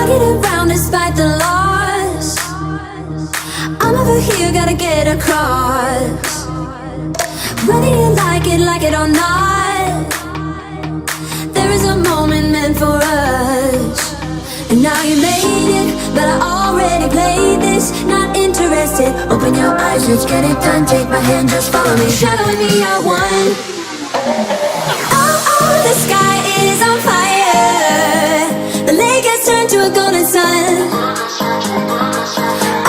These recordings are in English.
get around despite the loss. I'm over here, gotta get across. Whether you like it or not, there is a moment meant for us. And now you made it, but I already played this. Not interested, open your eyes, let's get it done. Take my hand, just follow me, shadowing me, I won. Oh, the sky is on fire. The lake has turned to a golden sun.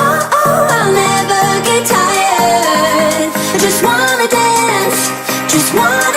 Oh, I'll never get tired. I just wanna dance, just wanna.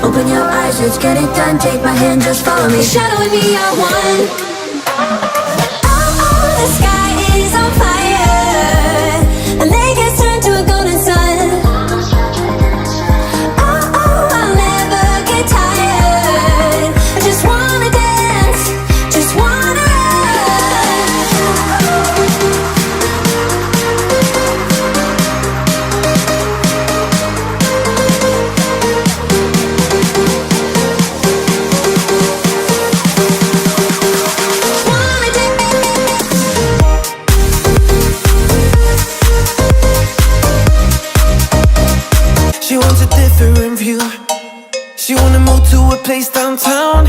Open your eyes, let's get it done. Take my hand, just follow me, shadowing me, I won. Oh, the sky is on fire. The lake has turned to a golden sun. Oh, I'll never get tired. I just wanna dance, just wanna. She wanna move to a place downtown,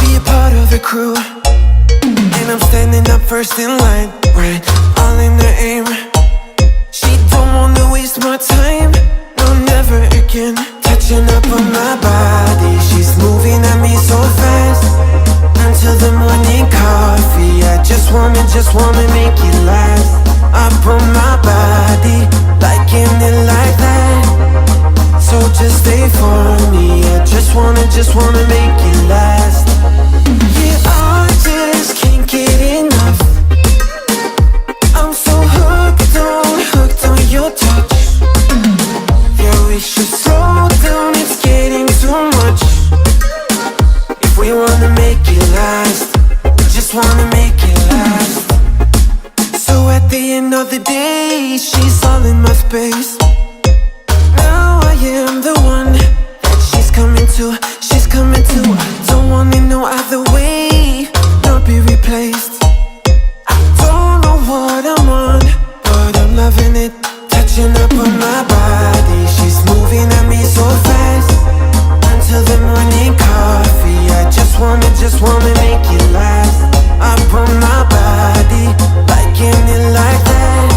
be a part of the crew. And I'm standing up first in line, right, all in her aim. She don't wanna waste my time, no, never again. Touching up on my body, she's moving at me so fast. Until the morning coffee, I just wanna make it last. Up on my body, liking it like that. So just stay for me, I just wanna make it last. Yeah, I just can't get enough. I'm so hooked on your touch. Yeah, we should slow down, it's getting too much. If we wanna make it last, just wanna make it last. So at the end of the day, she's all in my space. I am the one that she's coming to. I don't want it no other way, not be replaced. I don't know what I'm on, but I'm loving it. Touching up on my body, she's moving at me so fast. Until the morning coffee, I just wanna make it last. Up on my body, liking it like that.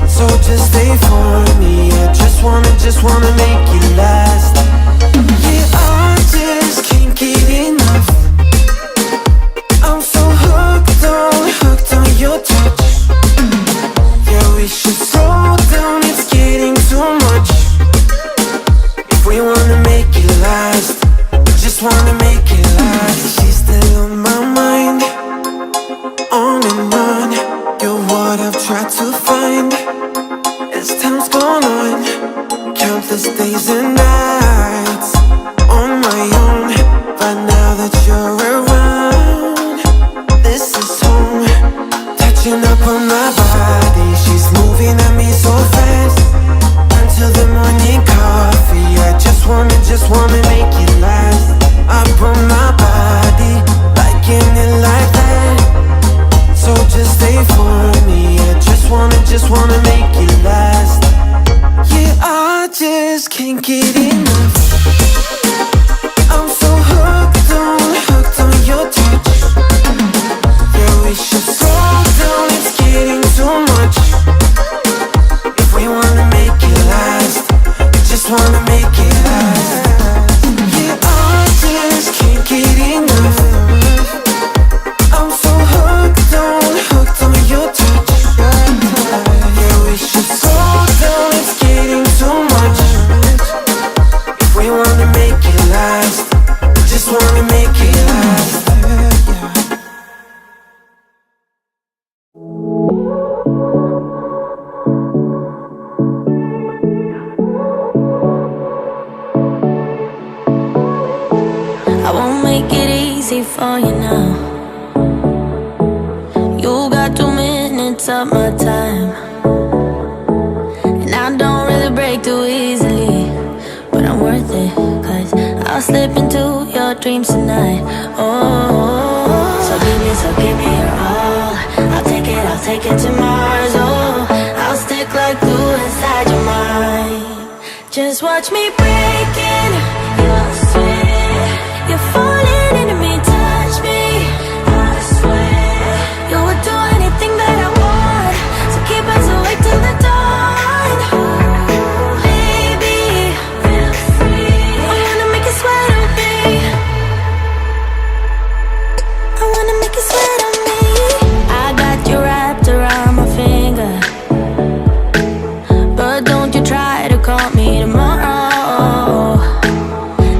So just stay for me, I just wanna make it last. Yeah, I just can't get enough. I'm so hooked on your touch. Yeah, we should slow down, it's getting too much. If we wanna make it last, just wanna make it last. She's still on my mind, on and on. You're what I've tried to find. As time's gone on, countless days and nights on my own. But now that you're around, this is home. Touching up on my body, she's moving at me so fast. Until the morning coffee, I just wanna make it last. Up on my body, liking it like that. So just stay for me, I just wanna make it last. Yeah, I just can't get enough. I'm so hooked on your touch. Yeah, we should slow down, it's getting too much. If we wanna make it last, we just wanna make it last. crazy for you now. You got 2 minutes of my time, and I don't really break too easily, but I'm worth it, 'cause I'll slip into your dreams tonight. Oh, so give me your all. I'll take it to Mars. Oh, I'll stick like glue inside your mind. Just watch me breaking your sweat. You're falling into me, touch me. I swear you would do anything that I want, so keep us awake till the dawn. Baby, feel free. I wanna make you sweat on me. I wanna make you sweat on me. I got you wrapped around my finger, but don't you try to call me tomorrow.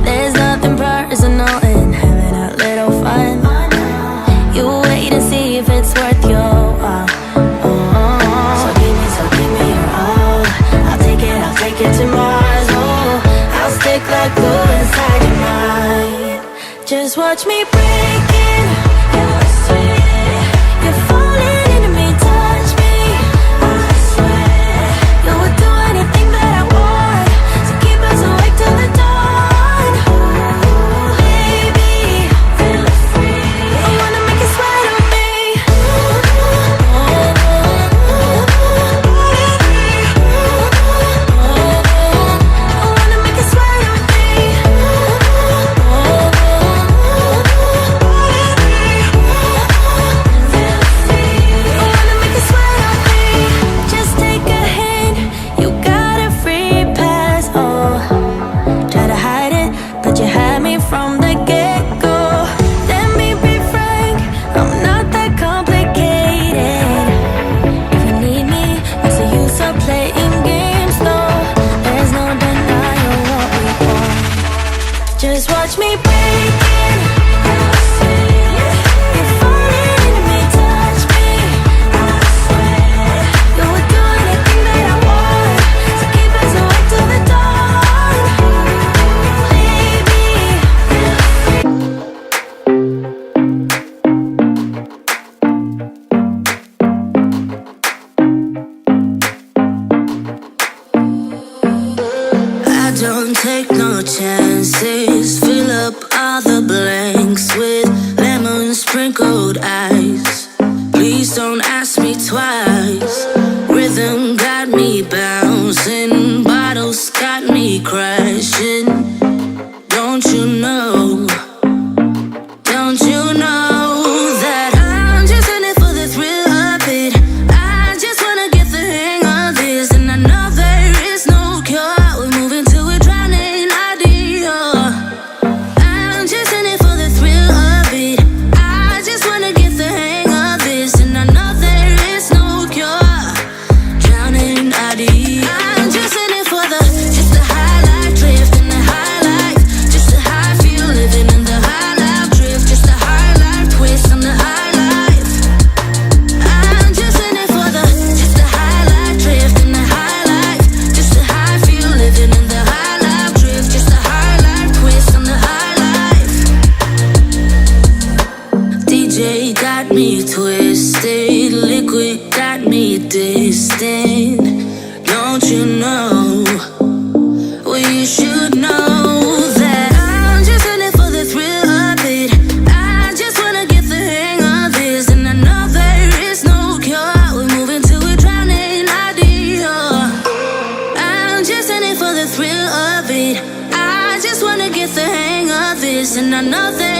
There's nothing personal in having a little fun. You wait and see if it's worth your while. So give me your all. I'll take it to Mars. Oh, I'll stick like glue inside your mind. Just watch me breaking your sweat. You're falling into me, touch me. I swear you would do anything that I want, so keep us awake till the dawn. Baby, feel free. I wanna make you sweat on me. I wanna make you sweat on me. Just take a hint, you got a free pass. Oh, try to hide it, but you had me from the get-go. Let me be frank, I'm not that complicated. If you need me, what's the use of playing games? No, there's no denying what we want. Just watch me breaking your sweat. You're falling into me, touch me. I swear you would do anything that I want, so keep us awake till the dawn. Baby, I don't take no chances. Fill up all the blanks with lemon sprinkled ice. Please don't ask me twice. Rhythm got me bouncing, bottles got me crashing. Don't you know? Don't you know that I'm just in it for the thrill of it? I just wanna get the hang of this, and I know there is no cure. We're moving till we're drowning idea. I'm just in it for the thrill of it. I just wanna get the hang of this, and I know there is no cure. Drowning idea. I'm just in it for just the high life drift and the high life, just the high feel living in the high life drift, just the high life twist on the high life. I'm just in it for just the high life drift and the high life, just the high feel living in the high life drift, just the high life twist on the high life. DJ got me twisted, liquid got me distant. Don't you know? Well, you should know that I'm just in it for the thrill of it. I just wanna get the hang of this, and I know there is no cure. We're moving till we're drowning idea. I'm just in it for the thrill of it. I just wanna get the hang of this, and I know there